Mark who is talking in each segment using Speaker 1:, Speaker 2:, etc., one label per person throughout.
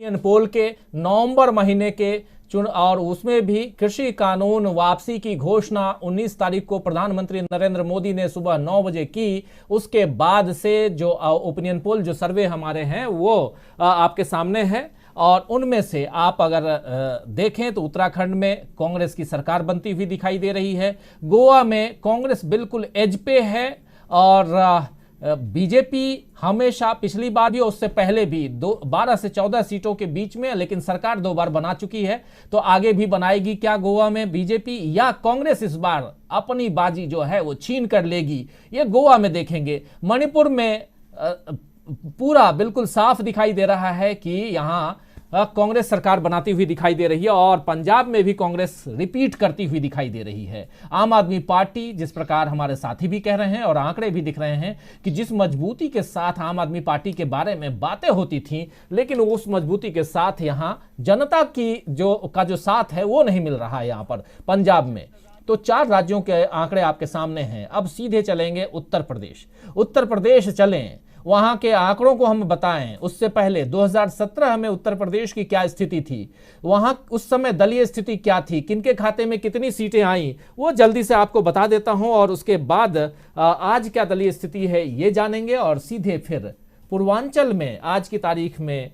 Speaker 1: पोल के नवंबर महीने के और उसमें भी कृषि कानून वापसी की घोषणा 19 तारीख को प्रधानमंत्री नरेंद्र मोदी ने सुबह 9 बजे की। उसके बाद से जो ओपिनियन पोल, जो सर्वे हमारे हैं, वो आपके सामने है। और उनमें से आप अगर देखें तो उत्तराखंड में कांग्रेस की सरकार बनती हुई दिखाई दे रही है। गोवा में कांग्रेस बिल्कुल एज पे है और बीजेपी हमेशा पिछली बार भी और उससे पहले भी 12 से 14 सीटों के बीच में, लेकिन सरकार 2 बार बना चुकी है। तो आगे भी बनाएगी क्या गोवा में बीजेपी, या कांग्रेस इस बार अपनी बाजी जो है वो छीन कर लेगी, ये गोवा में देखेंगे। मणिपुर में पूरा बिल्कुल साफ दिखाई दे रहा है कि यहां कांग्रेस सरकार बनाती हुई दिखाई दे रही है और पंजाब में भी कांग्रेस रिपीट करती हुई दिखाई दे रही है। आम आदमी पार्टी, जिस प्रकार हमारे साथी भी कह रहे हैं और आंकड़े भी दिख रहे हैं कि जिस मजबूती के साथ आम आदमी पार्टी के बारे में बातें होती थी, लेकिन उस मजबूती के साथ यहां जनता की जो साथ है वो नहीं मिल रहा है यहां पर पंजाब में। तो 4 राज्यों के आंकड़े आपके सामने हैं। अब सीधे चलेंगे उत्तर प्रदेश। उत्तर प्रदेश चलें, वहां के आंकड़ों को हम बताएं। उससे पहले 2017 में उत्तर प्रदेश की क्या स्थिति थी, वहां उस समय दलीय स्थिति क्या थी, किनके खाते में कितनी सीटें आई, वो जल्दी से आपको बता देता हूं। और उसके बाद आज क्या दलीय स्थिति है ये जानेंगे और सीधे फिर पूर्वांचल में आज की तारीख में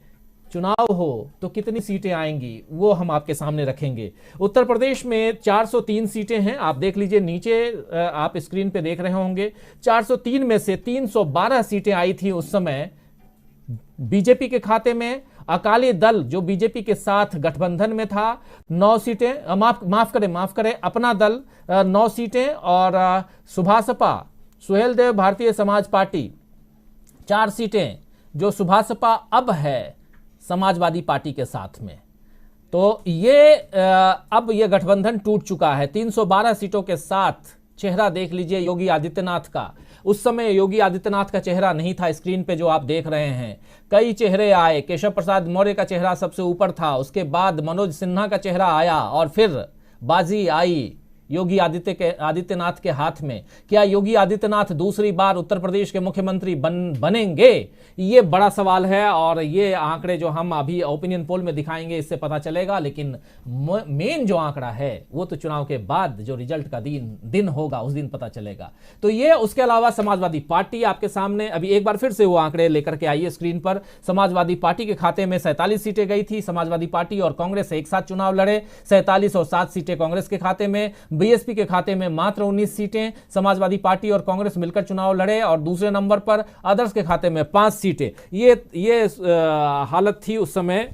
Speaker 1: चुनाव हो तो कितनी सीटें आएंगी वो हम आपके सामने रखेंगे। उत्तर प्रदेश में 403 सीटें हैं, आप देख लीजिए नीचे, आप स्क्रीन पे देख रहे होंगे। 403 में से 312 सीटें आई थी उस समय बीजेपी के खाते में। अकाली दल जो बीजेपी के साथ गठबंधन में था 9 सीटें, माफ करें अपना दल 9 सीटें, और सुभासपा सुहेलदेव भारतीय समाज पार्टी 4 सीटें, जो सुभासपा अब है समाजवादी पार्टी के साथ में। तो ये अब ये गठबंधन टूट चुका है 312 सीटों के साथ। चेहरा देख लीजिए योगी आदित्यनाथ का। उस समय योगी आदित्यनाथ का चेहरा नहीं था स्क्रीन पे जो आप देख रहे हैं, कई चेहरे आए। केशव प्रसाद मौर्य का चेहरा सबसे ऊपर था, उसके बाद मनोज सिन्हा का चेहरा आया और फिर बाजी आई योगी आदित्यनाथ के हाथ में। क्या योगी आदित्यनाथ दूसरी बार उत्तर प्रदेश के मुख्यमंत्री बनेंगे, ये बड़ा सवाल है। और ये आंकड़े जो हम अभी ओपिनियन पोल में दिखाएंगे इससे पता चलेगा, लेकिन मेन जो आंकड़ा है वो तो चुनाव के बाद जो रिजल्ट का दिन होगा उस दिन पता चलेगा। तो ये, उसके अलावा समाजवादी पार्टी आपके सामने, अभी एक बार फिर से वो आंकड़े लेकर के आइए स्क्रीन पर। समाजवादी पार्टी के खाते में 47 सीटें गई थी। समाजवादी पार्टी और कांग्रेस एक साथ चुनाव लड़े, 47 और 7 सीटें कांग्रेस के खाते में। बीएसपी के खाते में मात्र 19 सीटें, समाजवादी पार्टी और कांग्रेस मिलकर चुनाव लड़े। और दूसरे नंबर पर अदर्स के खाते में 5 सीटें। ये हालत थी उस समय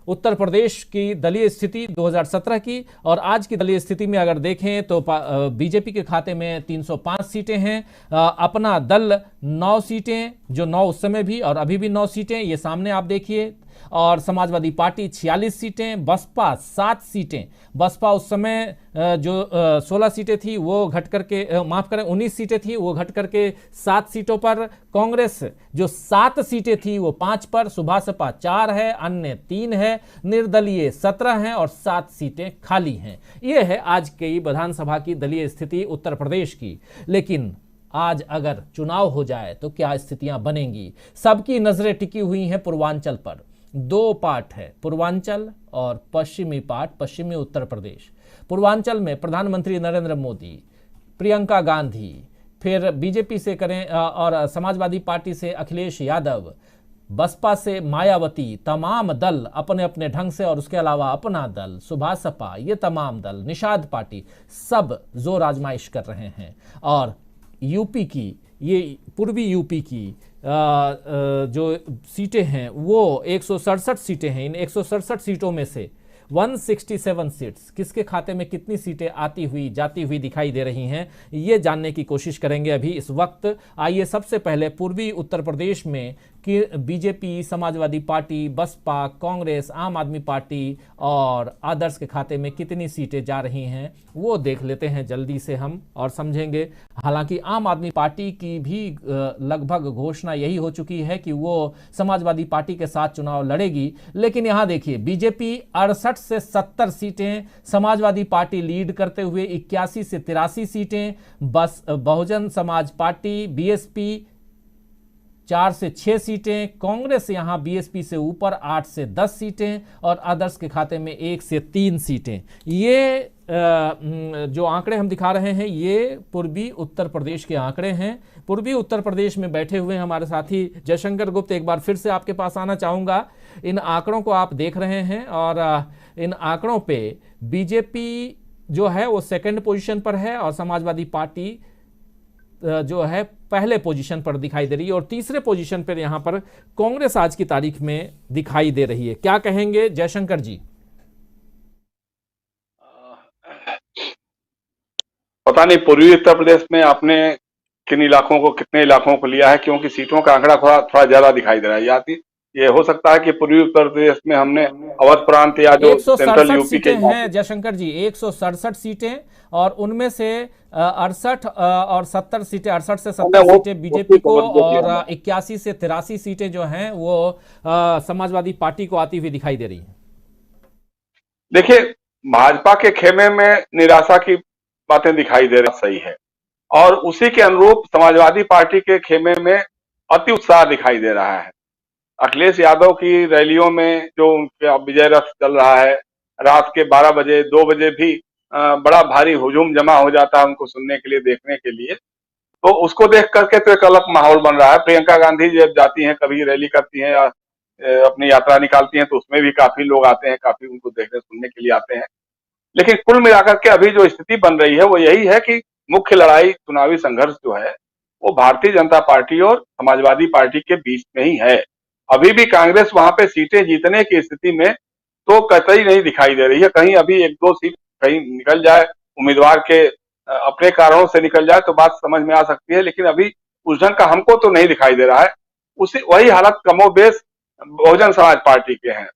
Speaker 1: उत्तर प्रदेश की दलीय स्थिति 2017 की। और आज की दलीय स्थिति में अगर देखें तो बीजेपी के खाते में 305 सीटें हैं, अपना दल 9 सीटें, जो 9 उस समय भी और अभी भी 9 सीटें, ये सामने आप देखिए। और समाजवादी पार्टी 46 सीटें, बसपा 7 सीटें। बसपा उस समय जो 16 सीटें थी वो घट करके 19 सीटें थी वो घट करके 7 सीटों पर। कांग्रेस जो 7 सीटें थी वो 5 पर। सुभासपा 4 है, अन्य 3 है, निर्दलीय 17 हैं और 7 सीटें खाली हैं। ये है आज की विधानसभा की दलीय स्थिति उत्तर प्रदेश की। लेकिन आज अगर चुनाव हो जाए तो क्या स्थितियां बनेंगी, सबकी नजरें टिकी हुई हैं पूर्वांचल पर। 2 पार्ट है, पूर्वांचल और पश्चिमी पार्ट, पश्चिमी उत्तर प्रदेश। पूर्वांचल में प्रधानमंत्री नरेंद्र मोदी, प्रियंका गांधी, फिर बीजेपी से करें और समाजवादी पार्टी से अखिलेश यादव, बसपा से मायावती, तमाम दल अपने अपने ढंग से, और उसके अलावा अपना दल, सुभासपा, ये तमाम दल, निषाद पार्टी, सब जोर आजमाइश कर रहे हैं। और यूपी की, ये पूर्वी यूपी की जो सीटें हैं वो 167 सीटें हैं। इन 167 सीटों में से 167 सीट्स किसके खाते में कितनी सीटें आती हुई जाती हुई दिखाई दे रही हैं, ये जानने की कोशिश करेंगे अभी इस वक्त। आइए सबसे पहले पूर्वी उत्तर प्रदेश में कि बीजेपी, समाजवादी पार्टी, बसपा, कांग्रेस, आम आदमी पार्टी और आदर्श के खाते में कितनी सीटें जा रही हैं वो देख लेते हैं जल्दी से हम और समझेंगे। हालांकि आम आदमी पार्टी की भी लगभग घोषणा यही हो चुकी है कि वो समाजवादी पार्टी के साथ चुनाव लड़ेगी। लेकिन यहां देखिए बीजेपी 68 से 70 सीटें, समाजवादी पार्टी लीड करते हुए 81 से 83 सीटें, बस बहुजन समाज पार्टी, बीएसपी 4 से 6 सीटें, कांग्रेस यहां बीएसपी से ऊपर 8 से 10 सीटें और अदर्स के खाते में 1 से 3 सीटें। ये जो आंकड़े हम दिखा रहे हैं ये पूर्वी उत्तर प्रदेश के आंकड़े हैं। पूर्वी उत्तर प्रदेश में बैठे हुए हमारे साथी जयशंकर गुप्त, एक बार फिर से आपके पास आना चाहूँगा। इन आंकड़ों को आप देख रहे हैं और इन आंकड़ों पे बीजेपी जो है वो सेकंड पोजीशन पर है और समाजवादी पार्टी जो है पहले पोजीशन पर दिखाई दे रही है और तीसरे पोजीशन पर यहां पर कांग्रेस आज की तारीख में दिखाई दे रही है। क्या कहेंगे जयशंकर जी?
Speaker 2: पता नहीं पूर्वी उत्तर प्रदेश में आपने किन इलाकों को, कितने इलाकों को लिया है, क्योंकि सीटों का आंकड़ा थोड़ा ज्यादा दिखाई दे रहा है। ये हो सकता है कि पूर्वी उत्तर प्रदेश में हमने अवध प्रांत या जो सेंट्रल यूपी के
Speaker 1: हैं जयशंकर जी, 167 सीटें और उनमें से 68 और 70 सीटें, 68 से 70 सीटें बीजेपी को और 81 से 83 सीटें जो हैं वो समाजवादी पार्टी को आती हुई दिखाई दे रही है।
Speaker 2: देखिए, भाजपा के खेमे में निराशा की बातें दिखाई दे रही, सही है, और उसी के अनुरूप समाजवादी पार्टी के खेमे में अति उत्साह दिखाई दे रहा है। अखिलेश यादव की रैलियों में जो उनका विजय रथ चल रहा है, रात के 12 बजे 2 बजे भी बड़ा भारी हुजूम जमा हो जाता है उनको सुनने के लिए, देखने के लिए। तो उसको देख करके तो एक अलग माहौल बन रहा है। प्रियंका गांधी जब जाती हैं, कभी रैली करती हैं या अपनी यात्रा निकालती हैं, तो उसमें भी काफी लोग आते हैं, काफी उनको देखने सुनने के लिए आते हैं। लेकिन कुल मिलाकर के अभी जो स्थिति बन रही है वो यही है कि मुख्य लड़ाई, चुनावी संघर्ष जो है वो भारतीय जनता पार्टी और समाजवादी पार्टी के बीच में ही है। अभी भी कांग्रेस वहां पे सीटें जीतने की स्थिति में तो कतई नहीं दिखाई दे रही है। कहीं अभी 1-2 सीट कहीं निकल जाए, उम्मीदवार के अपने कारणों से निकल जाए तो बात समझ में आ सकती है, लेकिन अभी उस ढंग का हमको तो नहीं दिखाई दे रहा है। उसी वही हालत कमोबेश बहुजन समाज पार्टी के हैं।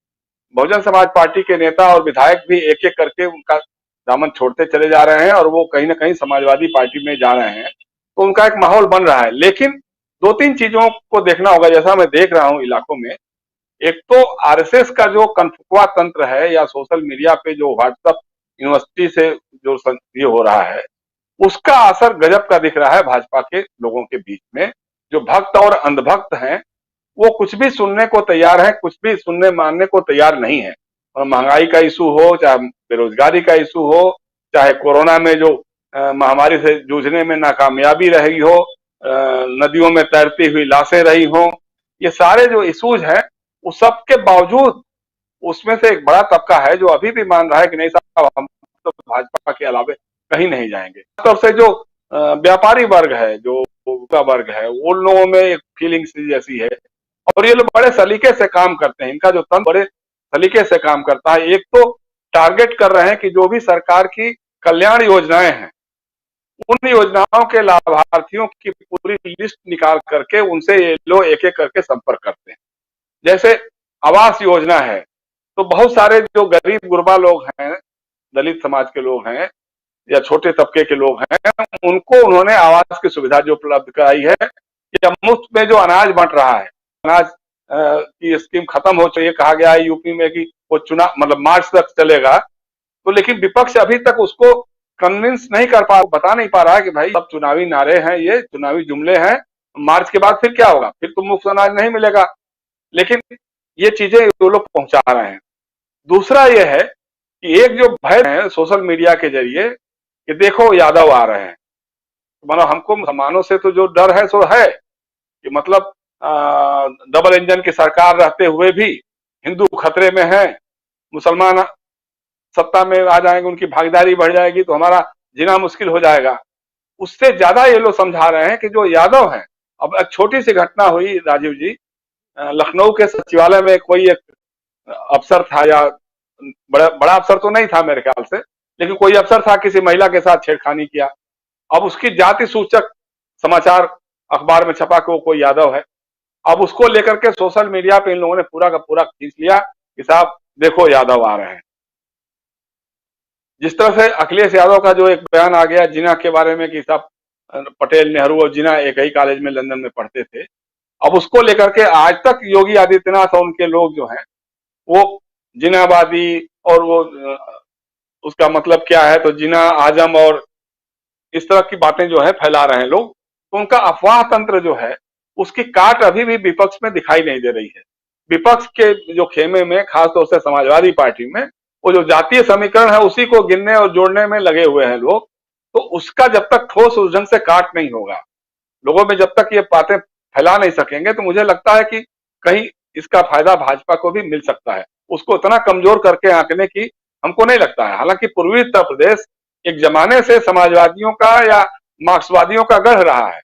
Speaker 2: बहुजन समाज पार्टी के नेता और विधायक भी एक एक करके उनका दामन छोड़ते चले जा रहे हैं और वो कहीं ना कहीं समाजवादी पार्टी में जा रहे हैं, तो उनका एक माहौल बन रहा है। लेकिन 2-3 चीजों को देखना होगा, जैसा मैं देख रहा हूं इलाकों में। एक तो आरएसएस का जो कनफुआ तंत्र है या सोशल मीडिया पे जो व्हाट्सएप यूनिवर्सिटी से जो ये हो रहा है, उसका असर गजब का दिख रहा है भाजपा के लोगों के बीच में। जो भक्त और अंधभक्त हैं वो कुछ भी सुनने को तैयार है, कुछ भी सुनने मानने को तैयार नहीं है। और महंगाई का इशू हो, चाहे बेरोजगारी का इशू हो, चाहे कोरोना में जो महामारी से जूझने में नाकामयाबी रही हो, नदियों में तैरती हुई लाशें रही हो, ये सारे जो इशूज हैं उस सब के बावजूद उसमें से एक बड़ा तबका है जो अभी भी मान रहा है कि नहीं साहब, हम तो भाजपा के अलावे कहीं नहीं जाएंगे। तब से जो व्यापारी वर्ग है, जो वर्ग है, उन लोगों में एक फीलिंग्स जैसी है। और ये लोग बड़े सलीके से काम करते हैं, इनका जो तंत्र बड़े सलीके से काम करता है। एक तो टारगेट कर रहे हैं कि जो भी सरकार की कल्याण योजनाएं हैं, उन योजनाओं के लाभार्थियों की पूरी लिस्ट निकाल करके उनसे ये लोग एक एक करके संपर्क करते हैं। जैसे आवास योजना है, तो बहुत सारे जो गरीब गुरबा लोग हैं, दलित समाज के लोग हैं या छोटे तबके के लोग हैं, उनको उन्होंने आवास की सुविधा जो उपलब्ध कराई है, या मुफ्त में जो अनाज बंट रहा है, अनाज की स्कीम खत्म हो चुकी है, कहा गया है यूपी में कि वो चुनाव मतलब मार्च तक चलेगा। तो लेकिन विपक्ष अभी तक उसको कन्विंस नहीं कर पा, बता नहीं पा रहा है कि भाई सब चुनावी नारे हैं, ये चुनावी जुमले हैं, मार्च के बाद फिर क्या होगा, फिर तो मुफ्त अनाज नहीं मिलेगा। लेकिन ये चीजें वो लोग पहुंचा रहे हैं। दूसरा ये है कि एक जो भय है सोशल मीडिया के जरिए कि देखो यादव आ रहे हैं, मतलब हमको मुसलमानों से तो जो डर है सो है कि मतलब डबल इंजन की सरकार रहते हुए भी हिंदू खतरे में है, मुसलमान सत्ता में आ जाएंगे, उनकी भागीदारी बढ़ जाएगी तो हमारा जीना मुश्किल हो जाएगा। उससे ज्यादा ये लोग समझा रहे हैं कि जो यादव हैं, अब एक छोटी सी घटना हुई राजीव जी, लखनऊ के सचिवालय में कोई एक अफसर था, या बड़ा अफसर तो नहीं था मेरे ख्याल से, लेकिन कोई अफसर था, किसी महिला के साथ छेड़खानी किया। अब उसकी जाति सूचक समाचार अखबार में छपा कि वो कोई यादव है। अब उसको लेकर के सोशल मीडिया पे इन लोगों ने पूरा का पूरा खींच लिया कि साहब देखो यादव आ रहे हैं। जिस तरह से अखिलेश यादव का जो एक बयान आ गया जिना के बारे में कि साहब पटेल, नेहरू और जिना एक ही कॉलेज में लंदन में पढ़ते थे, अब उसको लेकर के आज तक योगी आदित्यनाथ और उनके लोग जो हैं वो जिनावादी, और वो उसका मतलब क्या है तो जिना, आजम और इस तरह की बातें जो है फैला रहे हैं लोग। तो उनका अफवाह तंत्र जो है उसकी काट अभी भी विपक्ष में दिखाई नहीं दे रही है। विपक्ष के जो खेमे में, खासतौर से समाजवादी पार्टी में, वो जो जातीय समीकरण है उसी को गिनने और जोड़ने में लगे हुए हैं लोग। तो उसका जब तक ठोस उस ढंग से काट नहीं होगा, लोगों में जब तक ये बातें फैला नहीं सकेंगे, तो मुझे लगता है कि कहीं इसका फायदा भाजपा को भी मिल सकता है। उसको इतना कमजोर करके आंकने की हमको नहीं लगता है। हालांकि पूर्वी उत्तर प्रदेश एक जमाने से समाजवादियों का या मार्क्सवादियों का गढ़ रहा है,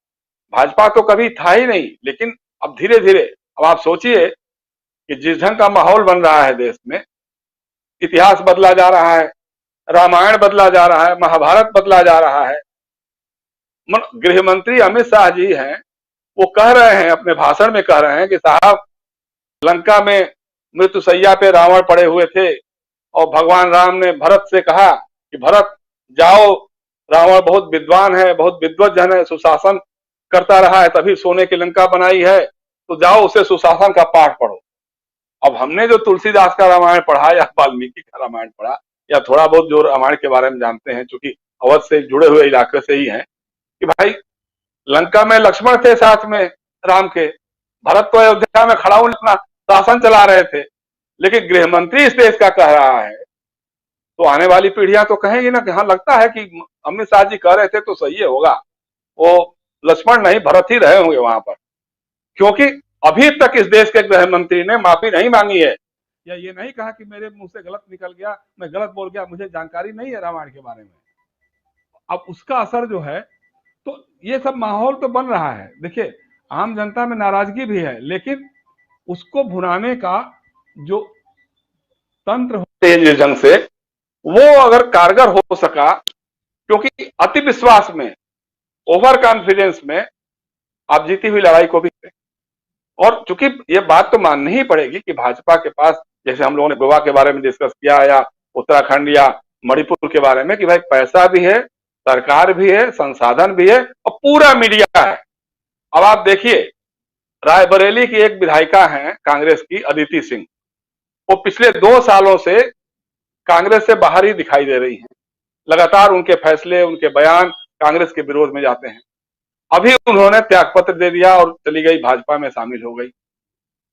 Speaker 2: भाजपा तो कभी था ही नहीं। लेकिन अब धीरे धीरे, अब आप सोचिए कि जिस ढंग का माहौल बन रहा है देश में, इतिहास बदला जा रहा है, रामायण बदला जा रहा है, महाभारत बदला जा रहा है। गृह मंत्री अमित शाह जी हैं, वो कह रहे हैं, अपने भाषण में कह रहे हैं कि साहब, लंका में मृत्युशैया पे रावण पड़े हुए थे और भगवान राम ने भरत से कहा कि भरत जाओ, रावण बहुत विद्वान है, बहुत विद्वत जन है, सुशासन करता रहा है, तभी सोने की लंका बनाई है, तो जाओ उसे सुशासन का पाठ पढ़ो। अब हमने जो तुलसीदास का रामायण पढ़ा या वाल्मीकि का रामायण पढ़ा या थोड़ा बहुत जो रामायण के बारे में जानते हैं, चूंकि अवध से जुड़े हुए इलाके से ही हैं, कि भाई लंका में लक्ष्मण थे साथ में राम के, भरत तो अयोध्या में खड़ा होकर अपना शासन चला रहे थे। लेकिन गृह मंत्री इस देश का कह रहा है, तो आने वाली पीढ़ियां तो कहेंगी ना कि हाँ, लगता है कि अमित शाह जी कह रहे थे तो सही होगा, वो लक्ष्मण नहीं भरत ही रहे होंगे वहां पर। क्योंकि अभी तक इस देश के गृह मंत्री ने माफी नहीं मांगी है, या ये नहीं कहा कि मेरे मुंह से गलत निकल गया, मैं गलत बोल गया, मुझे जानकारी नहीं है रामायण के बारे में। अब उसका असर जो है, तो ये सब माहौल तो बन रहा है। देखिए, आम जनता में नाराजगी भी है, लेकिन उसको भुनाने का जो तंत्र होते हैं जिस ढंग से, वो अगर कारगर हो सका, क्योंकि अति विश्वास में, ओवर कॉन्फिडेंस में आप जीती हुई लड़ाई को भी, और चूंकि ये बात तो माननी ही पड़ेगी कि भाजपा के पास, जैसे हम लोगों ने गोवा के बारे में डिस्कस किया या उत्तराखंड या मणिपुर के बारे में, कि भाई पैसा भी है, सरकार भी है, संसाधन भी है और पूरा मीडिया है। अब आप देखिए, रायबरेली की एक विधायिका हैं कांग्रेस की, अदिति सिंह, वो पिछले 2 सालों से कांग्रेस से बाहर ही दिखाई दे रही हैं। लगातार उनके फैसले, उनके बयान कांग्रेस के विरोध में जाते हैं। अभी उन्होंने त्यागपत्र दे दिया और चली गई, भाजपा में शामिल हो गई।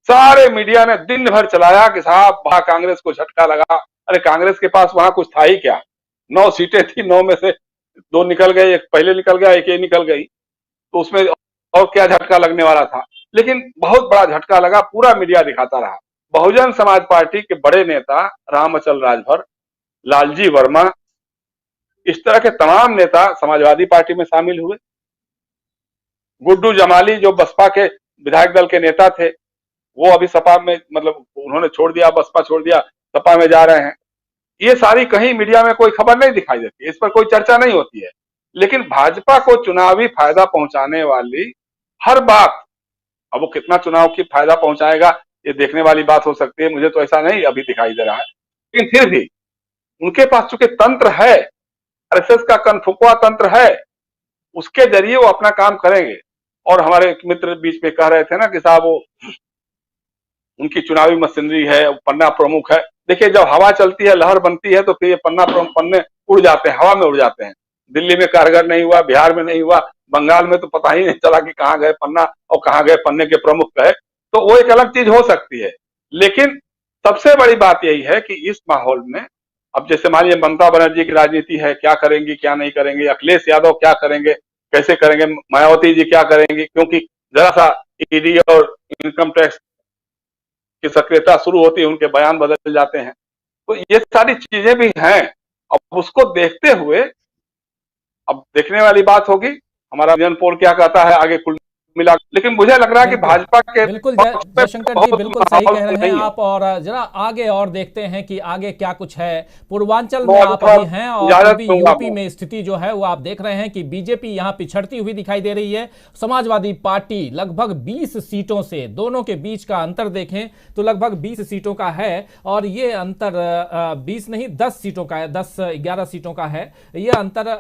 Speaker 2: सारे मीडिया ने दिन भर चलाया कि साहब वहां कांग्रेस को झटका लगा। अरे कांग्रेस के पास वहां कुछ था ही क्या? 9 सीटें थी, 9 में से 2 निकल गए, एक पहले निकल गया, एक ये निकल गई, तो उसमें और क्या झटका लगने वाला था? लेकिन बहुत बड़ा झटका लगा, पूरा मीडिया दिखाता रहा। बहुजन समाज पार्टी के बड़े नेता राम अचल राजभर, लालजी वर्मा, इस तरह के तमाम नेता समाजवादी पार्टी में शामिल हुए। गुड्डू जमाली जो बसपा के विधायक दल के नेता थे, वो अभी सपा में, मतलब उन्होंने छोड़ दिया, बसपा छोड़ दिया, सपा में जा रहे हैं। ये सारी कहीं मीडिया में कोई खबर नहीं दिखाई देती, इस पर कोई चर्चा नहीं होती है। लेकिन भाजपा को चुनावी फायदा पहुंचाने वाली हर बात, अब वो कितना चुनाव की फायदा पहुंचाएगा ये देखने वाली बात हो सकती है, मुझे तो ऐसा नहीं अभी दिखाई दे रहा है। लेकिन फिर भी उनके पास चूंकि तंत्र है, आरएसएस का कनफुकवा तंत्र है, उसके जरिए वो अपना काम करेंगे। और हमारे एक मित्र बीच में कह रहे थे ना कि साहब वो उनकी चुनावी मशीनरी है, पन्ना प्रमुख है। देखिए, जब हवा चलती है, लहर बनती है, तो फिर ये पन्ने उड़ जाते हैं, हवा में उड़ जाते हैं। दिल्ली में कारगर नहीं हुआ, बिहार में नहीं हुआ, बंगाल में तो पता ही नहीं चला कि कहाँ गए पन्ना और कहाँ गए पन्ने के प्रमुख गए, तो वो एक अलग चीज हो सकती है। लेकिन सबसे बड़ी बात यही है कि इस माहौल में, अब जैसे मान लीजिए ममता बनर्जी की राजनीति है, क्या करेंगी क्या नहीं करेंगे, अखिलेश यादव क्या करेंगे कैसे करेंगे, मायावती जी क्या करेंगी, क्योंकि जरा सा ईडी और इनकम टैक्स की सक्रियता शुरू होती है, उनके बयान बदल जाते हैं। तो ये सारी चीजें भी हैं। अब उसको देखते हुए अब देखने वाली बात होगी हमारा जन पोल क्या कहता है आगे कुल मिला। लेकिन मुझे लग रहा है कि भाजपा के
Speaker 1: बिल्कुल जयशंकर जी बिल्कुल सही कह रहे हैं आप। और जरा आगे और देखते हैं कि आगे क्या कुछ है। पूर्वांचल में आप अभी हैं और अभी यूपी में स्थिति जो है वो आप देख रहे हैं कि बीजेपी यहां पिछड़ती हुई दिखाई दे रही है। समाजवादी पार्टी लगभग 20 सीटों से, दोनों के बीच का अंतर देखें तो लगभग 20 सीटों का है। और ये अंतर 20 नहीं 10 सीटों का है, 10-11 सीटों का है। ये अंतर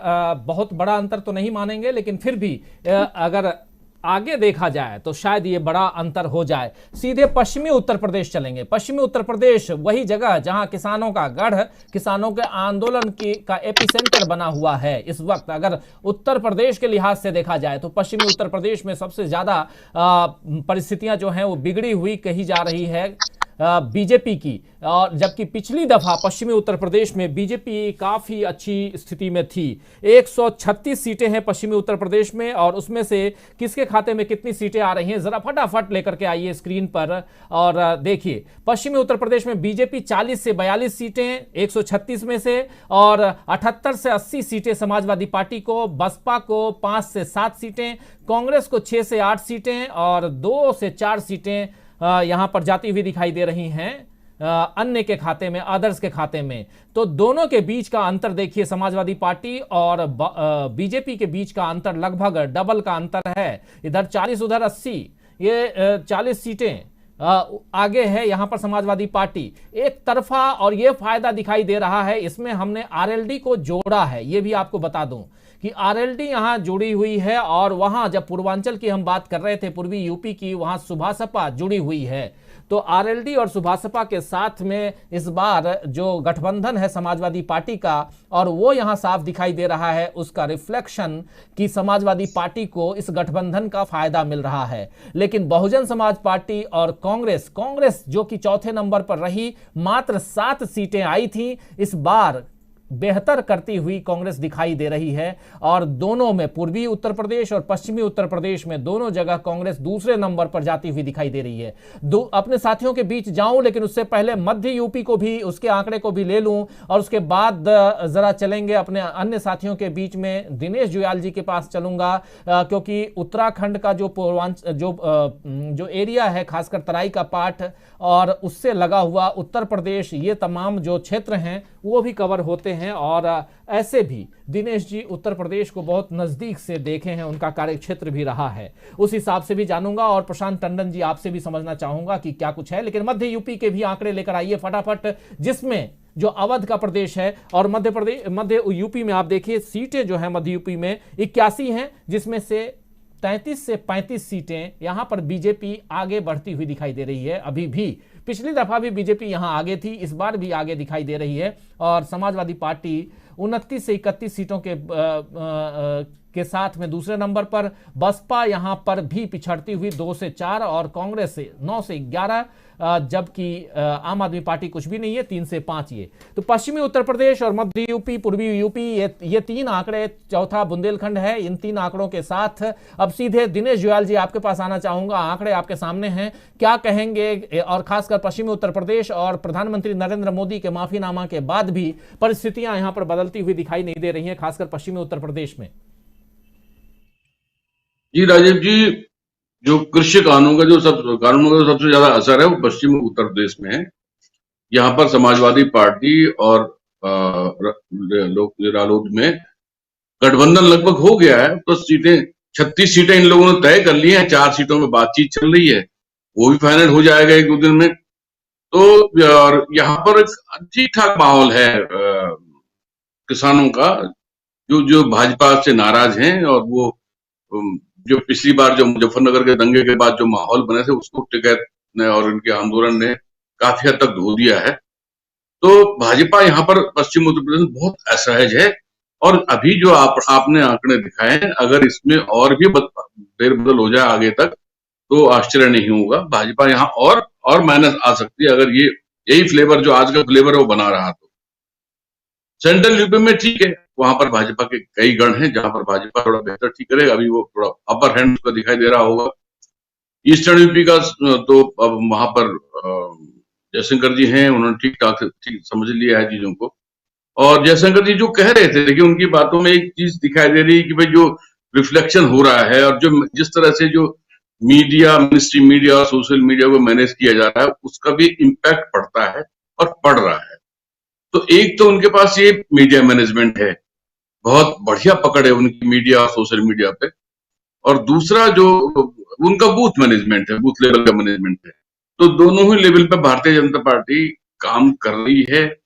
Speaker 1: बहुत बड़ा अंतर तो नहीं मानेंगे, लेकिन फिर भी अगर आगे देखा जाए तो शायद ये बड़ा अंतर हो जाए। सीधे पश्चिमी उत्तर प्रदेश चलेंगे। पश्चिमी उत्तर प्रदेश वही जगह जहां किसानों का गढ़, किसानों के आंदोलन की का एपिसेंटर बना हुआ है इस वक्त। अगर उत्तर प्रदेश के लिहाज से देखा जाए तो पश्चिमी उत्तर प्रदेश में सबसे ज्यादा परिस्थितियां जो हैं वो बिगड़ी हुई कही जा रही है बीजेपी की। और जबकि पिछली दफा पश्चिमी उत्तर प्रदेश में बीजेपी काफी अच्छी स्थिति में थी। 136 सीटें हैं पश्चिमी उत्तर प्रदेश में, और उसमें से किसके खाते में कितनी सीटें आ रही हैं जरा फटाफट लेकर के आइए स्क्रीन पर और देखिए। पश्चिमी उत्तर प्रदेश में बीजेपी 40 से 42 सीटें 136 में से, और 78 से 80 सीटें समाजवादी पार्टी को, बसपा को 5 से 7 सीटें, कांग्रेस को 6 से 8 सीटें और 2 से 4 सीटें यहां पर जाती हुई दिखाई दे रही हैं अन्य के खाते में, अदर्स के खाते में। तो दोनों के बीच का अंतर देखिए, समाजवादी पार्टी और बीजेपी के बीच का अंतर लगभग डबल का अंतर है। इधर 40 उधर 80, ये 40 सीटें आगे है यहां पर समाजवादी पार्टी एक तरफा। और ये फायदा दिखाई दे रहा है, इसमें हमने आरएलडी को जोड़ा है। ये भी आपको बता दूं कि आरएलडी यहां जुड़ी हुई है, और वहां जब पूर्वांचल की हम बात कर रहे थे, पूर्वी यूपी की, वहां सुभासपा जुड़ी हुई है। तो आरएलडी और सुभासपा के साथ में इस बार जो गठबंधन है समाजवादी पार्टी का, और वो यहां साफ दिखाई दे रहा है उसका रिफ्लेक्शन कि समाजवादी पार्टी को इस गठबंधन का फायदा मिल रहा है। लेकिन बहुजन समाज पार्टी और कांग्रेस जो कि चौथे नंबर पर रही, मात्र 7 सीटें आई थी, इस बार बेहतर करती हुई कांग्रेस दिखाई दे रही है। और दोनों में, पूर्वी उत्तर प्रदेश और पश्चिमी उत्तर प्रदेश में, दोनों जगह कांग्रेस दूसरे नंबर पर जाती हुई दिखाई दे रही है। अपने साथियों के बीच जाऊं, लेकिन उससे पहले मध्य यूपी को भी, उसके आंकड़े को भी ले लूं, और उसके बाद जरा चलेंगे अपने अन्य साथियों के बीच में। दिनेश जुयाल जी के पास चलूंगा, क्योंकि उत्तराखंड का जो एरिया है, खासकर तराई का पार्ट और उससे लगा हुआ उत्तर प्रदेश, ये तमाम जो क्षेत्र हैं वो भी कवर होते हैं। और ऐसे भी दिनेश जी उत्तर प्रदेश को बहुत नजदीक से देखे हैं, उनका कार्यक्षेत्र भी रहा है, उस हिसाब से भी जानूंगा। और प्रशांत टंडन जी आपसे भी समझना चाहूंगा कि क्या कुछ है। लेकिन मध्य यूपी के भी आंकड़े लेकर आइए फटाफट, जिसमें जो अवध का प्रदेश है और मध्य यूपी में आप देखिए सीटें जो है मध्य यूपी में 81 हैं, जिसमें से 33 से 35 सीटें यहां पर बीजेपी आगे बढ़ती हुई दिखाई दे रही है। अभी भी, पिछली दफा भी बीजेपी यहां आगे थी, इस बार भी आगे दिखाई दे रही है। और समाजवादी पार्टी 29 से 31 सीटों के साथ में दूसरे नंबर पर, बसपा यहां पर भी पिछड़ती हुई 2 से 4, और कांग्रेस से 9 से 11, जबकि आम आदमी पार्टी कुछ भी नहीं है, 3 से 5 ये। तो पश्चिमी उत्तर प्रदेश और मध्य यूपी, पूर्वी यूपी, ये 3 आंकड़े, चौथा बुंदेलखंड है। इन 3 आंकड़ों के साथ अब सीधे दिनेश जुयाल जी आपके पास आना चाहूंगा। आंकड़े आपके सामने हैं, क्या कहेंगे? और खासकर पश्चिमी उत्तर प्रदेश और प्रधानमंत्री नरेंद्र मोदी के माफीनामा के बाद भी परिस्थितियां यहां पर बदलती हुई दिखाई नहीं दे रही हैं, खासकर पश्चिमी उत्तर प्रदेश में।
Speaker 3: जी राजीव जी, जो कृषि कानूनों का जो सबसे ज्यादा असर है वो पश्चिमी उत्तर प्रदेश में है। यहाँ पर समाजवादी पार्टी और रालोद में गठबंधन लगभग हो गया है। तो 36 सीटें इन लोगों ने तय कर ली हैं, 4 सीटों में बातचीत चल रही है, वो भी फाइनल हो जाएगा 1-2 दिन में। तो और यहाँ पर ठीक ठाक माहौल है किसानों का, जो भाजपा से नाराज हैं, और वो जो पिछली बार जो मुजफ्फरनगर के दंगे के बाद जो माहौल बने थे, उसको टिकैत ने और इनके आंदोलन ने काफी हद तक धो दिया है। तो भाजपा यहाँ पर पश्चिम उत्तर प्रदेश में बहुत असहज है। और अभी जो आपने आंकड़े दिखाए हैं, अगर इसमें और भी फेरबदल हो जाए आगे तक, तो आश्चर्य नहीं होगा। भाजपा यहाँ और माइनस आ सकती है, अगर यही फ्लेवर जो आज का फ्लेवर है वो बना रहा तो। सेंट्रल यूपी में ठीक है, वहां पर भाजपा के कई गण हैं जहां पर भाजपा थोड़ा बेहतर ठीक करेगा, अभी वो थोड़ा अपर हैंड का दिखाई दे रहा होगा। ईस्टर्न यूपी का तो अब वहां पर जयशंकर जी हैं, उन्होंने ठीक समझ लिया है चीजों को। और जयशंकर जी जो कह रहे थे, लेकिन उनकी बातों में एक चीज दिखाई दे रही है कि भाई जो रिफ्लेक्शन हो रहा है और जो जिस तरह से जो मीडिया, मिनिस्ट्री मीडिया और सोशल मीडिया को मैनेज किया जा रहा है, उसका भी इम्पैक्ट पड़ता है और पड़ रहा है। तो एक तो उनके पास ये मीडिया मैनेजमेंट है, बहुत बढ़िया पकड़ है उनकी मीडिया और सोशल मीडिया पे, और दूसरा जो उनका बूथ मैनेजमेंट है, बूथ लेवल का मैनेजमेंट है। तो दोनों ही लेवल पे भारतीय जनता पार्टी काम कर रही है,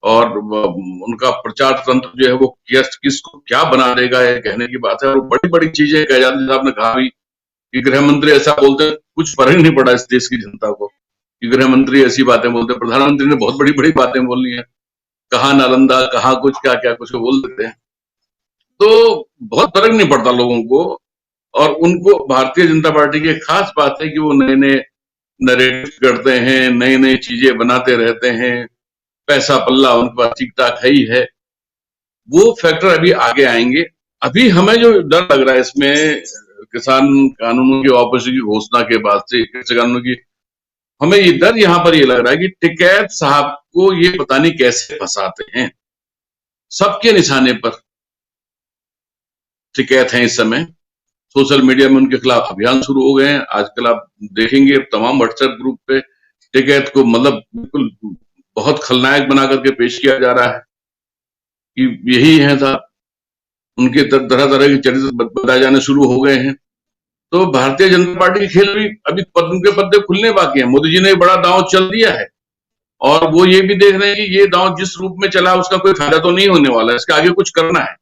Speaker 3: और उनका प्रचार तंत्र जो है वो किसको क्या बना देगा, ये कहने की बात है। और बड़ी बड़ी चीजें कह जाती है, आपने कहा भी कि गृह मंत्री ऐसा बोलते हैं, कुछ फर्क नहीं पड़ा इस देश की जनता को कि गृह मंत्री ऐसी बातें बोलते हैं। प्रधानमंत्री ने बहुत बड़ी बड़ी बातें बोली हैं, कहा नालंदा, कहा कुछ, क्या क्या कुछ बोल देते हैं, तो बहुत फर्क नहीं पड़ता लोगों को। और उनको भारतीय जनता पार्टी की खास बात है कि वो नए नए नरेटिव करते हैं, नई नई चीजें बनाते रहते हैं, पैसा पल्ला उनके पास ठीक ठाक है ही है। वो फैक्टर अभी आगे आएंगे। अभी हमें जो डर लग रहा है इसमें, किसान कानूनों की वापसी की घोषणा के बाद से कृषि कानूनों की, हमें ये डर यहाँ पर ये लग रहा है कि टिकैत साहब को ये पता नहीं कैसे फंसाते हैं। सबके निशाने पर टिकैत हैं इस समय। सोशल मीडिया में उनके खिलाफ अभियान शुरू हो गए हैं। आजकल आप देखेंगे तमाम व्हाट्सएप ग्रुप पे टिकैत को मतलब बिल्कुल बहुत खलनायक बना करके पेश किया जा रहा है कि यही है था। उनके तरह तरह के चरित्र बताए जाने शुरू हो गए हैं। तो भारतीय जनता पार्टी के खेल भी अभी उनके पत्ते खुलने बाकी हैं। मोदी जी ने बड़ा दांव चल दिया है और वो ये भी देख रहे हैं कि ये दांव जिस रूप में चला उसका कोई फायदा तो नहीं होने वाला है, इसके आगे कुछ करना है।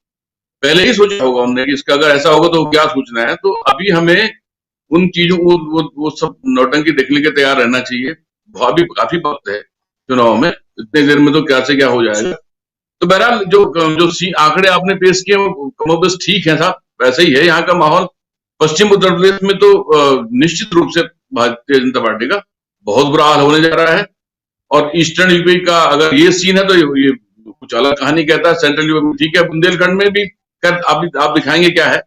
Speaker 3: पहले ही सोचा होगा उन्होंने कि इसका अगर ऐसा होगा तो क्या सोचना है। तो अभी हमें उन चीजों वो सब नौटंकी देखने के तैयार रहना चाहिए। अभी काफी वक्त है चुनाव में, इतने देर में तो क्या से क्या हो जाएगा। तो बहरहाल जो जो आंकड़े आपने पेश किए वो कमोबेश ठीक है साहब, वैसे ही है यहाँ का माहौल। पश्चिम उत्तर प्रदेश में तो निश्चित रूप से भारतीय जनता पार्टी का बहुत बुरा हाल होने जा रहा है। और ईस्टर्न यूपी का अगर ये सीन है तो ये कुछ अलग कहानी कहता है। सेंट्रल यूपी में ठीक है, बुंदेलखंड में भी आप दिखाएंगे क्या है,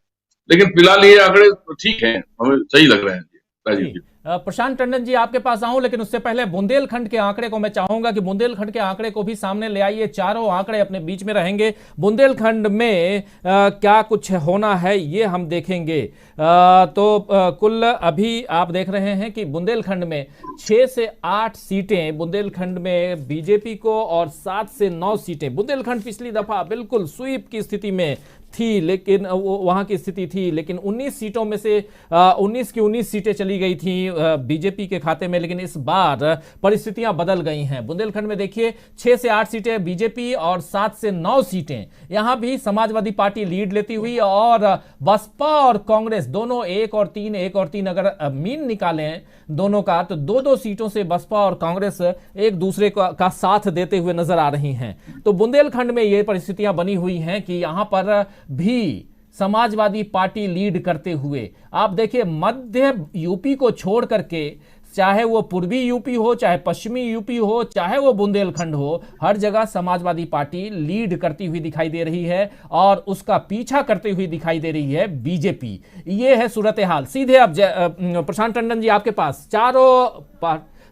Speaker 3: लेकिन फिलहाल ये आंकड़े ठीक हैं, हमें सही लग रहे हैं राजीव जी।
Speaker 1: प्रशांत टंडन जी आपके पास आऊं, लेकिन उससे पहले बुंदेलखंड के आंकड़े को मैं चाहूंगा कि बुंदेलखंड के आंकड़े को भी सामने ले आइए। चारों आंकड़े अपने बीच में रहेंगे। बुंदेलखंड में क्या कुछ होना है ये हम देखेंगे। कुल अभी आप देख रहे हैं कि बुंदेलखंड में 6 से 8 सीटें बुंदेलखंड में बीजेपी को और 7 से 9 सीटें। बुंदेलखंड पिछली दफा बिल्कुल स्वीप की स्थिति में थी, लेकिन वहां की स्थिति थी, लेकिन 19 सीटों में से 19 की 19 सीटें चली गई थी बीजेपी के खाते में। लेकिन इस बार परिस्थितियां बदल गई हैं। बुंदेलखंड में देखिए 6 से 8 सीटें बीजेपी और 7 से 9 सीटें यहां भी समाजवादी पार्टी लीड लेती हुई, और बसपा और कांग्रेस दोनों 1 और 3 अगर मीन निकालें दोनों का, तो 2-2 सीटों से बसपा और कांग्रेस एक दूसरे का साथ देते हुए नजर आ रही हैं। तो बुंदेलखंड में ये परिस्थितियां बनी हुई हैं कि यहां पर भी समाजवादी पार्टी लीड करते हुए, आप देखिए मध्य यूपी को छोड़ करके, चाहे वो पूर्वी यूपी हो, चाहे पश्चिमी यूपी हो, चाहे वो बुंदेलखंड हो, हर जगह समाजवादी पार्टी लीड करती हुई दिखाई दे रही है और उसका पीछा करती हुई दिखाई दे रही है बीजेपी। ये है सूरत हाल। सीधे अब प्रशांत टंडन जी आपके पास चारों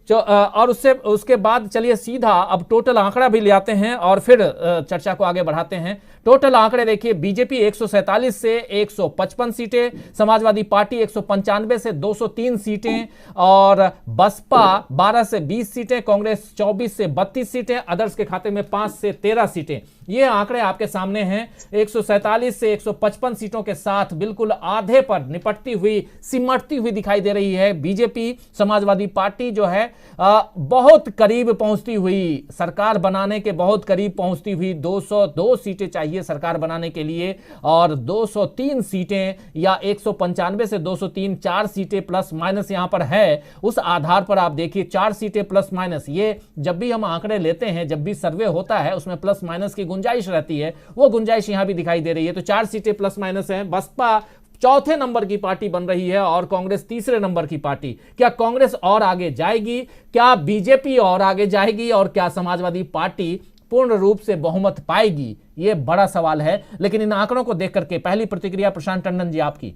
Speaker 1: और उसके बाद चलिए सीधा अब टोटल आंकड़ा भी ले आते हैं और फिर चर्चा को आगे बढ़ाते हैं। टोटल आंकड़े देखिए, बीजेपी 147 से 155 सीटें, समाजवादी पार्टी 195 से 203 सीटें, और बसपा 12 से 20 सीटें, कांग्रेस 24 से 32 सीटें, अदर्स के खाते में 5 से 13 सीटें। ये आंकड़े आपके सामने हैं। 147 से 155 सीटों के साथ बिल्कुल आधे पर निपटती हुई, सिमटती हुई दिखाई दे रही है बीजेपी। समाजवादी पार्टी जो है बहुत करीब पहुंचती हुई, सरकार बनाने के बहुत करीब पहुंचती हुई, 202 सीटें चाहिए सरकार बनाने के लिए, और 203 सीटें या 195 से 203, 4 सीटें प्लस माइनस यहां पर है। उस आधार पर आप देखिए 4 सीटें प्लस माइनस, ये जब भी हम आंकड़े लेते हैं, जब भी सर्वे होता है, उसमें प्लस माइनस की गुंजाइश रहती है, वो गुंजाइश यहां भी दिखाई दे रही है। तो 4 सीटें प्लस माइनस है। बसपा चौथे नंबर की पार्टी बन रही है और कांग्रेस तीसरे नंबर की पार्टी। क्या कांग्रेस और आगे जाएगी? क्या बीजेपी और आगे जाएगी? और क्या समाजवादी पार्टी पूर्ण रूप से बहुमत पाएगी? यह बड़ा सवाल है। लेकिन इन आंकड़ों को देख करके पहली प्रतिक्रिया प्रशांत टंडन जी आपकी।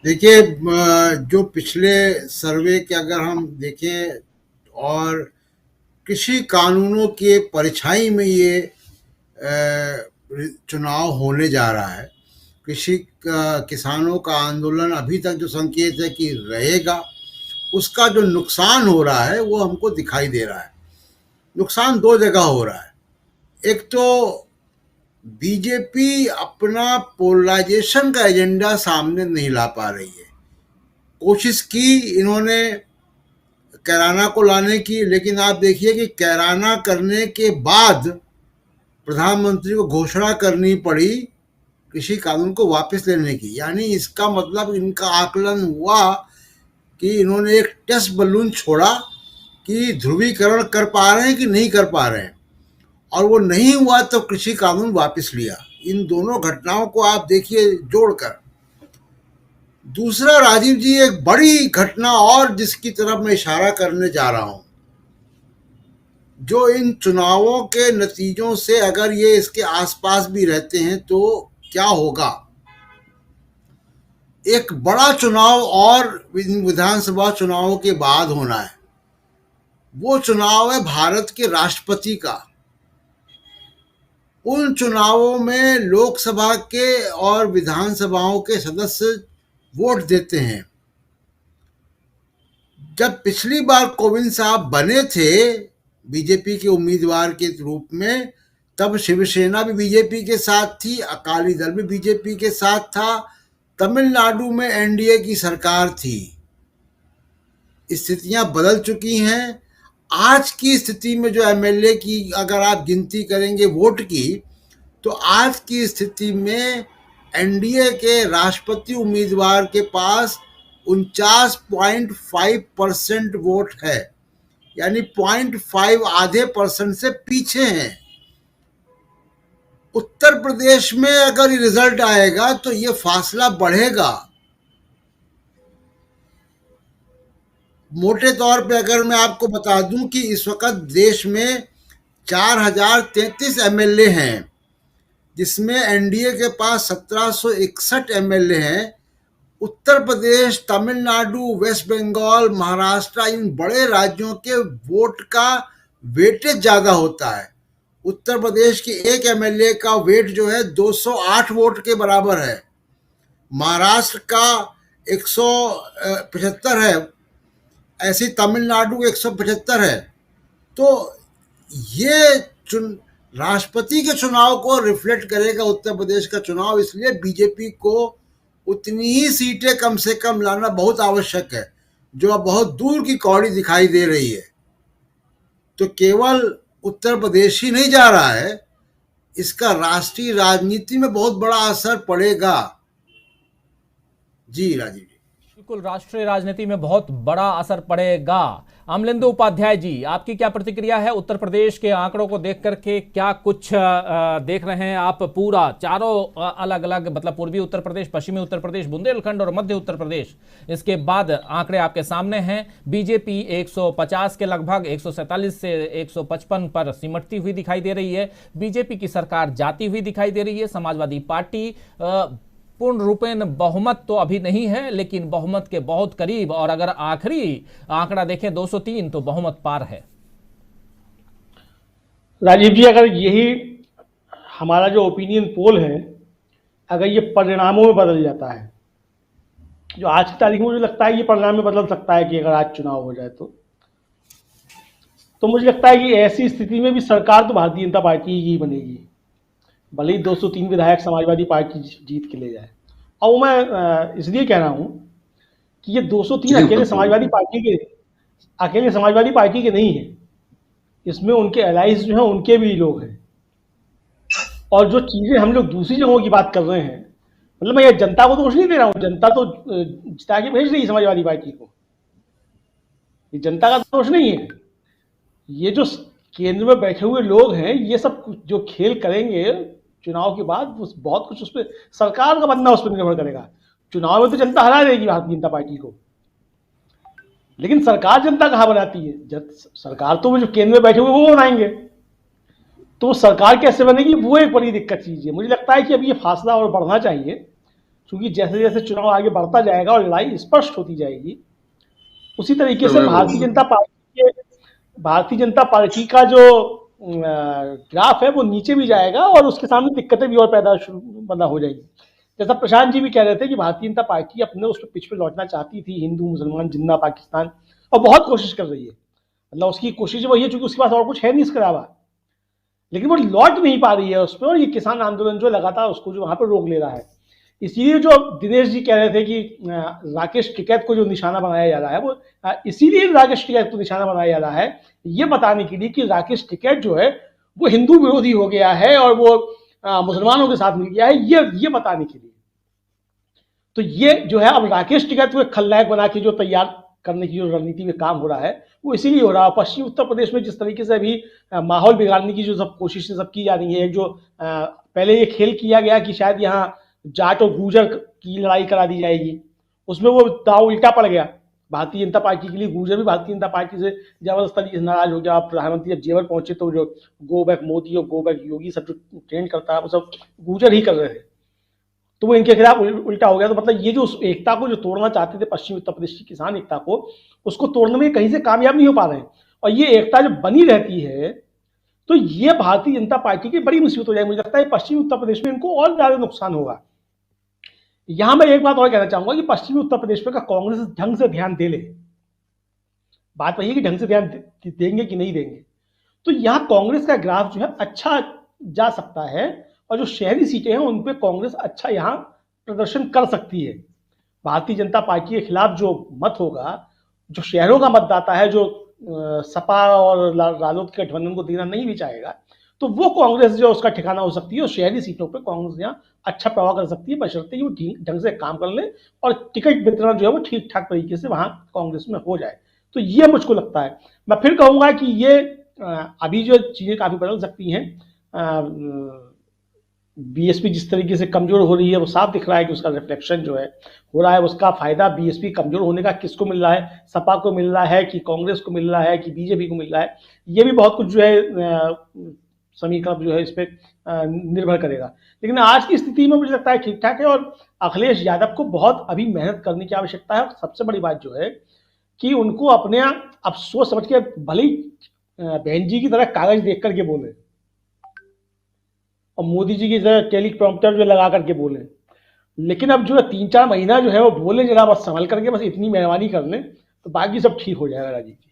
Speaker 4: देखिए, जो पिछले सर्वे के अगर हम देखें और कृषि कानूनों के परछाई में ये चुनाव होने जा रहा है, किसानों का आंदोलन अभी तक जो संकेत है कि रहेगा, उसका जो नुकसान हो रहा है वो हमको दिखाई दे रहा है। नुकसान 2 जगह हो रहा है। एक तो बीजेपी अपना पोलराइजेशन का एजेंडा सामने नहीं ला पा रही है। कोशिश की इन्होंने कैराना को लाने की, लेकिन आप देखिए कि कैराना करने के बाद प्रधानमंत्री को घोषणा करनी पड़ी कृषि कानून को वापस लेने की। यानी इसका मतलब इनका आकलन हुआ कि इन्होंने एक टेस्ट बलून छोड़ा कि ध्रुवीकरण कर पा रहे हैं कि नहीं कर पा रहे हैं, और वो नहीं हुआ तो कृषि कानून वापस लिया। इन दोनों घटनाओं को आप देखिए जोड़कर। दूसरा राजीव जी, एक बड़ी घटना और जिसकी तरफ मैं इशारा करने जा रहा हूं, जो इन चुनावों के नतीजों से अगर ये इसके आसपास भी रहते हैं तो क्या होगा। एक बड़ा चुनाव और विधानसभा चुनावों के बाद होना है, वो चुनाव है भारत के राष्ट्रपति का। उन चुनावों में लोकसभा के और विधानसभाओं के सदस्य वोट देते हैं। जब पिछली बार कोविंद साहब बने थे बीजेपी के उम्मीदवार के रूप में, तब शिवसेना भी बीजेपी के साथ थी, अकाली दल भी बीजेपी के साथ था, तमिलनाडु में एनडीए की सरकार थी। स्थितियां बदल चुकी हैं। आज की स्थिति में जो एमएलए की अगर आप गिनती करेंगे वोट की, तो आज की स्थिति में एनडीए के राष्ट्रपति उम्मीदवार के पास 49.5% वोट है, यानी 0.5 आधे % से पीछे हैं। उत्तर प्रदेश में अगर रिजल्ट आएगा तो ये फासला बढ़ेगा। मोटे तौर पे अगर मैं आपको बता दूं कि इस वक्त देश में 4033 एमएलए हैं, जिसमें एनडीए के पास 1761 एमएलए हैं। उत्तर प्रदेश, तमिलनाडु, वेस्ट बंगाल, महाराष्ट्र, इन बड़े राज्यों के वोट का वेटेज ज़्यादा होता है। उत्तर प्रदेश के एक एमएलए का वेट जो है 208 वोट के बराबर है, महाराष्ट्र का 175 है, ऐसी तमिलनाडु 175 है। तो ये राष्ट्रपति के चुनाव को रिफ्लेक्ट करेगा उत्तर प्रदेश का चुनाव, इसलिए बीजेपी को उतनी ही सीटें कम से कम लाना बहुत आवश्यक है, जो अब बहुत दूर की कौड़ी दिखाई दे रही है। तो केवल उत्तर प्रदेश ही नहीं जा रहा है, इसका राष्ट्रीय राजनीति में बहुत बड़ा असर पड़ेगा। जी राजीव जी,
Speaker 1: बिल्कुल, राष्ट्रीय राजनीति में बहुत बड़ा असर पड़ेगा। अमलेंदु उपाध्याय जी, आपकी क्या प्रतिक्रिया है उत्तर प्रदेश के आंकड़ों को देख करके? क्या कुछ देख रहे हैं आप? पूरा चारों अलग अलग, मतलब पूर्वी उत्तर प्रदेश, पश्चिमी उत्तर प्रदेश, बुंदेलखंड और मध्य उत्तर प्रदेश, इसके बाद आंकड़े आपके सामने हैं। बीजेपी 150 के लगभग 147 से 155 पर सिमटती हुई दिखाई दे रही है। बीजेपी की सरकार जाती हुई दिखाई दे रही है। समाजवादी पार्टी पूर्ण रूपेण बहुमत तो अभी नहीं है, लेकिन बहुमत के बहुत करीब, और अगर आखिरी आंकड़ा देखें 203 तो बहुमत पार है।
Speaker 5: राजीव जी, अगर यही हमारा जो ओपिनियन पोल है, अगर ये परिणामों में बदल जाता है, जो आज की तारीख में मुझे लगता है ये परिणाम में बदल सकता है कि अगर आज चुनाव हो जाए तो मुझे लगता है कि ऐसी स्थिति में भी सरकार तो भारतीय जनता पार्टी ही बनेगी, भले ही 203 विधायक समाजवादी पार्टी जीत के ले जाए। और मैं इसलिए कह रहा हूं कि ये 203 अकेले समाजवादी पार्टी के नहीं है, इसमें उनके एलाइज जो हैं उनके भी लोग हैं। और जो चीजें हम लोग दूसरी जगहों की बात कर रहे हैं, मतलब मैं ये जनता को दोष नहीं दे रहा हूं, जनता तो जिता के भेज रही है समाजवादी पार्टी को, ये जनता का दोष नहीं है। ये जो केंद्र में बैठे हुए लोग हैं, ये सब जो खेल करेंगे चुनाव के बाद, बहुत कुछ उस पर सरकार का बनना उस पर निर्भर करेगा। चुनाव में तो जनता हरा देगी भारतीय जनता पार्टी को, लेकिन सरकार जनता कहाँ बनाती है? सरकार तो वो जो केंद्र में बैठे हुए वो बनाएंगे, तो सरकार कैसे बनेगी, वो एक बड़ी दिक्कत चीज है। मुझे लगता है कि अब ये फासला और बढ़ना चाहिए, क्योंकि जैसे जैसे चुनाव आगे बढ़ता जाएगा और लड़ाई स्पष्ट होती जाएगी, उसी तरीके से भारतीय जनता पार्टी का जो ग्राफ है वो नीचे भी जाएगा और उसके सामने दिक्कतें भी और पैदा हो जाएगी। जैसा प्रशांत जी भी कह रहे थे कि भारतीय जनता पार्टी अपने उस पिच पे लौटना चाहती थी, हिंदू मुसलमान जिन्ना पाकिस्तान, और बहुत कोशिश कर रही है। मतलब उसकी कोशिश वही है, चूंकि उसके पास और कुछ है नहीं इसके अलावा, लेकिन वो लौट नहीं पा रही है उस पर। और ये किसान आंदोलन जो लगातार उसको जो वहां पर रोक ले रहा है, इसीलिए जो दिनेश जी कह रहे थे कि राकेश टिकैत को जो निशाना बनाया जा रहा है, वो इसीलिए राकेश टिकैत को निशाना बनाया जा रहा है, ये बताने के लिए कि राकेश टिकैत जो है वो हिंदू विरोधी हो गया है और वो मुसलमानों के साथ मिल गया है, ये बताने के लिए। तो ये जो है अब राकेश टिकैत को एक खलनायक बना के जो तैयार करने की जो रणनीति में काम हो रहा है वो इसीलिए हो रहा है। पश्चिमी उत्तर प्रदेश में जिस तरीके से अभी माहौल बिगाड़ने की जो सब कोशिशें सब की जा रही है, जो पहले ये खेल किया गया कि शायद यहाँ जाट और गुर्जर की लड़ाई करा दी जाएगी, उसमें वो दाव उल्टा पड़ गया भारतीय जनता पार्टी के लिए। गुर्जर भी भारतीय जनता पार्टी से जबरदस्त तरीके से नाराज हो गया। प्रधानमंत्री जब जेवर पहुंचे तो जो गो बैक मोदी और गो बैक योगी सब जो ट्रेंड करता है वो सब गुर्जर ही कर रहे थे, तो वो इनके खिलाफ उल्टा हो गया। तो मतलब ये जो एकता को जो तोड़ना चाहते थे पश्चिमी उत्तर प्रदेश की किसान एकता को, उसको तोड़ने में कहीं से कामयाब नहीं हो पा रहे हैं। और ये एकता जब बनी रहती है तो ये भारतीय जनता पार्टी की बड़ी मुसीबत हो जाएगी। मुझे लगता है पश्चिमी उत्तर प्रदेश में इनको और ज्यादा नुकसान होगा। यहां मैं एक बात और कहना चाहूंगा कि पश्चिमी उत्तर प्रदेश में कांग्रेस ढंग से ध्यान दे ले, बात वही है कि ढंग से ध्यान देंगे कि नहीं देंगे, तो यहां कांग्रेस का ग्राफ जो है अच्छा जा सकता है और जो शहरी सीटें हैं उन पे कांग्रेस अच्छा यहां प्रदर्शन कर सकती है। भारतीय जनता पार्टी के खिलाफ जो मत होगा, जो शहरों का मतदाता है जो सपा और रालोद के गठबंधन को देना नहीं भी चाहेगा, तो वो कांग्रेस जो उसका ठिकाना हो सकती है और शहरी सीटों पे कांग्रेस यहाँ अच्छा प्रभाव कर सकती है, बशर्ते वो ढंग से काम कर ले और टिकट वितरण जो है वो ठीक ठाक तरीके से वहां कांग्रेस में हो जाए। तो ये मुझको लगता है। मैं फिर कहूंगा कि ये अभी जो चीजें काफी बदल सकती हैं। बीएसपी जिस तरीके से कमजोर हो रही है वो साफ दिख रहा है कि उसका रिफ्लेक्शन जो है हो रहा है। उसका फायदा बीएसपी कमजोर होने का किसको मिल रहा है, सपा को मिल रहा है कि कांग्रेस को मिल रहा है कि बीजेपी को मिल रहा है, ये भी बहुत कुछ जो है समीकरण जो है इस पर निर्भर करेगा। लेकिन आज की स्थिति में मुझे लगता है ठीक ठाक है और अखिलेश यादव को बहुत अभी मेहनत करने की आवश्यकता है। सबसे बड़ी बात जो है कि उनको अपने अब सोच समझ के, भले ही बहन जी की तरह कागज देख करके बोले और मोदी जी की तरह टेलीप्रॉम्प्टर जो लगा करके बोले, लेकिन अब जो है 3-4 महीना जो है वो बोले जरा बस संभल करके, बस इतनी मेहरबानी कर लें तो बाकी सब ठीक हो जाएगा। राजीव जी,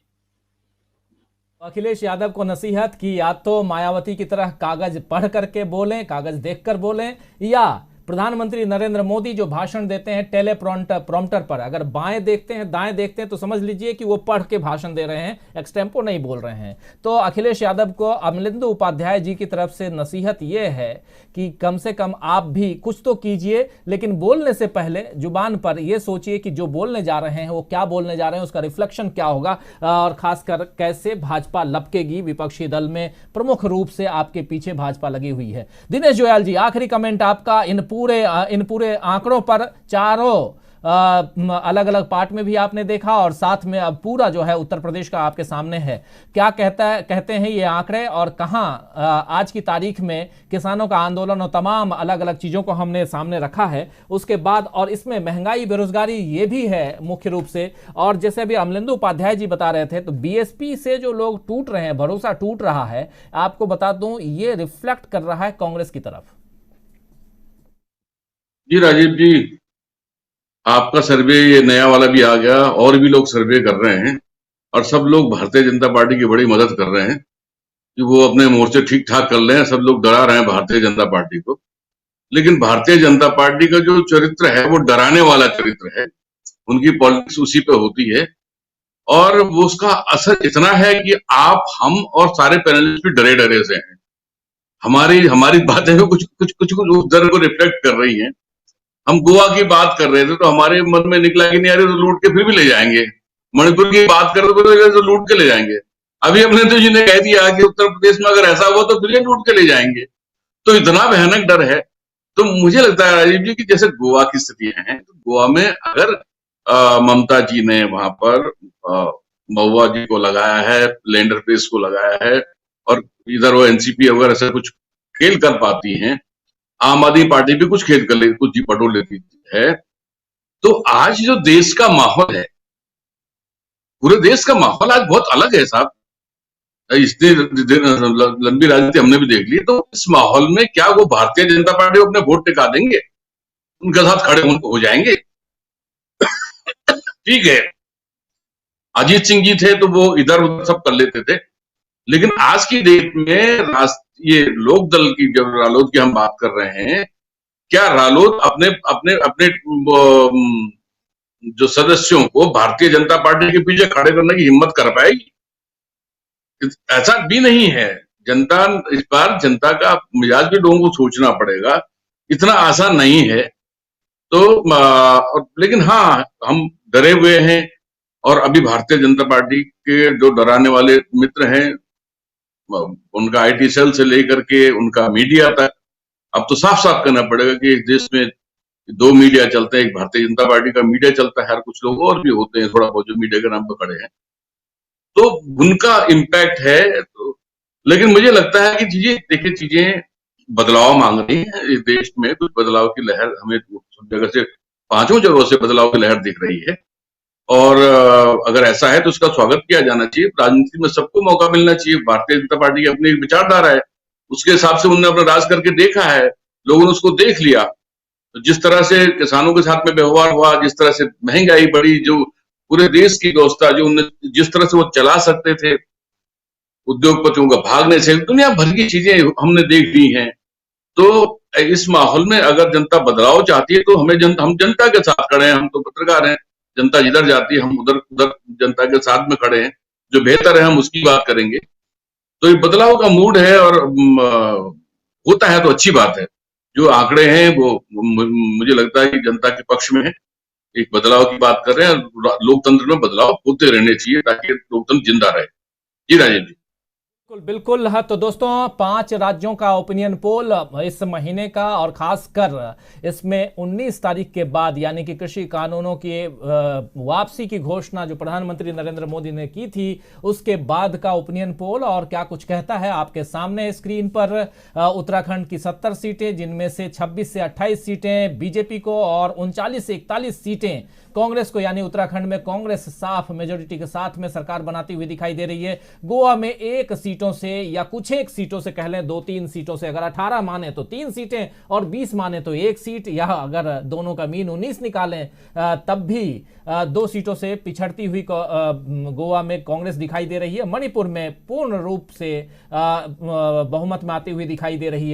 Speaker 1: अखिलेश यादव को नसीहत की या तो मायावती की तरह कागज पढ़ करके बोलें, कागज देखकर बोलें, या प्रधानमंत्री नरेंद्र मोदी जो भाषण देते हैं टेलीप्रॉम्प्टर पर, अगर बाएं देखते हैं दाएं देखते हैं तो समझ लीजिए कि वो पढ़ के भाषण दे रहे हैं, एक्सटेम्पो नहीं बोल रहे हैं। तो अखिलेश यादव को अमरिंदर उपाध्याय जी की तरफ से नसीहत ये है कि कम से कम आप भी कुछ तो कीजिए, लेकिन बोलने से पहले जुबान पर यह सोचिए कि जो बोलने जा रहे हैं वो क्या बोलने जा रहे हैं, उसका रिफ्लेक्शन क्या होगा और खासकर कैसे भाजपा लपकेगी। विपक्षी दल में प्रमुख रूप से आपके पीछे भाजपा लगी हुई है। दिनेश जोयाल जी, आखिरी कमेंट आपका इन पूरे आंकड़ों पर। चारों अलग अलग पार्ट में भी आपने देखा और साथ में अब पूरा जो है उत्तर प्रदेश का आपके सामने है। क्या कहते हैं ये आंकड़े और कहां आज की तारीख में किसानों का आंदोलन और तमाम अलग अलग चीजों को हमने सामने रखा है उसके बाद, और इसमें महंगाई बेरोजगारी ये भी है मुख्य रूप से। और जैसे अभी अमरिंदर उपाध्याय जी बता रहे थे तो बीएसपी से जो लोग टूट रहे हैं, भरोसा टूट रहा है, आपको बता दूं ये रिफ्लेक्ट कर रहा है कांग्रेस की तरफ।
Speaker 3: जी राजीव जी, आपका सर्वे ये नया वाला भी आ गया और भी लोग सर्वे कर रहे हैं और सब लोग भारतीय जनता पार्टी की बड़ी मदद कर रहे हैं कि वो अपने मोर्चे ठीक ठाक कर लें। सब लोग डरा रहे हैं भारतीय जनता पार्टी को, लेकिन भारतीय जनता पार्टी का जो चरित्र है वो डराने वाला चरित्र है। उनकी पॉलिटिक्स उसी पे होती है और वो उसका असर इतना है कि आप, हम और सारे पैनलिस्ट भी डरे डरे से हैं। हमारी बातें कुछ उस डर को रिफ्लेक्ट कर रही हैं। हम गोवा की बात कर रहे थे तो हमारे मन में निकला कि नहीं, अरे तो लूट के फिर भी ले जाएंगे। मणिपुर की बात कर रहे थे तो लूट के ले जाएंगे। अभी अमरिंदर जी ने कह दिया कि उत्तर प्रदेश में अगर ऐसा हुआ तो फिर लूट के ले जाएंगे। तो इतना भयानक डर है। तो मुझे लगता है राजीव जी की जैसे गोवा की स्थिति है, तो गोवा में अगर ममता जी ने वहां पर महुआ जी को लगाया है, लैंडर पेस को लगाया है और इधर वो एनसीपी वगैरह से कुछ खेल कर पाती हैं, आम आदमी पार्टी भी कुछ खेल कर लेती, कुछ जी बटोर लेती है, तो आज जो देश का माहौल है, पूरे देश का माहौल आज बहुत अलग है साहब। इतनी लंबी राजनीति हमने भी देख ली, तो इस माहौल में क्या वो भारतीय जनता पार्टी को अपने वोट टिका देंगे, उनके साथ खड़े हो जाएंगे? ठीक है, अजीत सिंह जी थे तो वो इधर उधर सब कर लेते थे, लेकिन आज की डेट में ये लोक दल की, जब रालोद की हम बात कर रहे हैं, क्या रालोद अपने अपने अपने जो सदस्यों को भारतीय जनता पार्टी के पीछे खड़े करने की हिम्मत कर पाएगी? ऐसा भी नहीं है। जनता, इस बार जनता का मिजाज भी लोगों को सोचना पड़ेगा, इतना आसान नहीं है। तो लेकिन हाँ, हम डरे हुए हैं, और अभी भारतीय जनता पार्टी के जो डराने वाले मित्र हैं, उनका आईटी सेल से लेकर के उनका मीडिया तक, अब तो साफ साफ कहना पड़ेगा कि इस देश में दो मीडिया चलते हैं। एक भारतीय जनता पार्टी का मीडिया चलता है, और कुछ लोग और भी होते हैं थोड़ा बहुत जो मीडिया के नाम पर खड़े हैं, तो उनका इम्पैक्ट है। तो लेकिन मुझे लगता है कि देखिए चीजें बदलाव मांग रही है। इस देश में कुछ बदलाव की लहर हमें सब जगह से, पांचों जगहों से बदलाव की लहर दिख रही है, और अगर ऐसा है तो उसका स्वागत किया जाना चाहिए। राजनीति में सबको मौका मिलना चाहिए। भारतीय जनता पार्टी की अपनी एक विचारधारा है, उसके हिसाब से उन्होंने अपना राज करके देखा है, लोगों ने उसको देख लिया। तो जिस तरह से किसानों के साथ में व्यवहार हुआ, जिस तरह से महंगाई बढ़ी, जो पूरे देश की व्यवस्था जो उन्हें जिस तरह से वो चला सकते थे, उद्योगपतियों का भागने से, दुनिया भर की चीजें हमने देख ली हैं। तो इस माहौल में अगर जनता बदलाव चाहती है तो हम जनता के साथ खड़े हैं। हम तो पत्रकार हैं, जनता जिधर जाती है हम उधर उधर जनता के साथ में खड़े हैं। जो बेहतर है हम उसकी बात करेंगे। तो ये बदलाव का मूड है, और होता है तो अच्छी बात है। जो आंकड़े हैं वो मुझे लगता है कि जनता के पक्ष में है। एक बदलाव की बात कर रहे हैं, लोकतंत्र में बदलाव होते रहने चाहिए ताकि लोकतंत्र जिंदा रहे। जी राजेंद्र जी।
Speaker 1: बिल्कुल बिल्कुल। हाँ, तो दोस्तों 5 राज्यों का ओपिनियन पोल इस महीने का, और खासकर इसमें 19 तारीख के बाद यानी कि कृषि कानूनों की वापसी की घोषणा जो प्रधानमंत्री नरेंद्र मोदी ने की थी, उसके बाद का ओपिनियन पोल और क्या कुछ कहता है आपके सामने स्क्रीन पर। उत्तराखंड की 70 सीटें, जिनमें से 26 से 28 सीटें बीजेपी को और 39 से 41 सीटें कांग्रेस को, यानी उत्तराखंड में कांग्रेस साफ मेजोरिटी के साथ में सरकार बनाती हुई दिखाई दे रही है। गोवा में 1 सीटों से या कुछ एक सीटों से कह लें, 2-3 सीटों से, अगर 18 माने तो 3 सीटें और 20 माने तो 1 सीट, या अगर दोनों का मीन 19 निकालें तब भी 2 सीटों से पिछड़ती हुई गोवा में कांग्रेस दिखाई दे रही है। मणिपुर में पूर्ण रूप से बहुमत में आती हुई दिखाई दे रही है।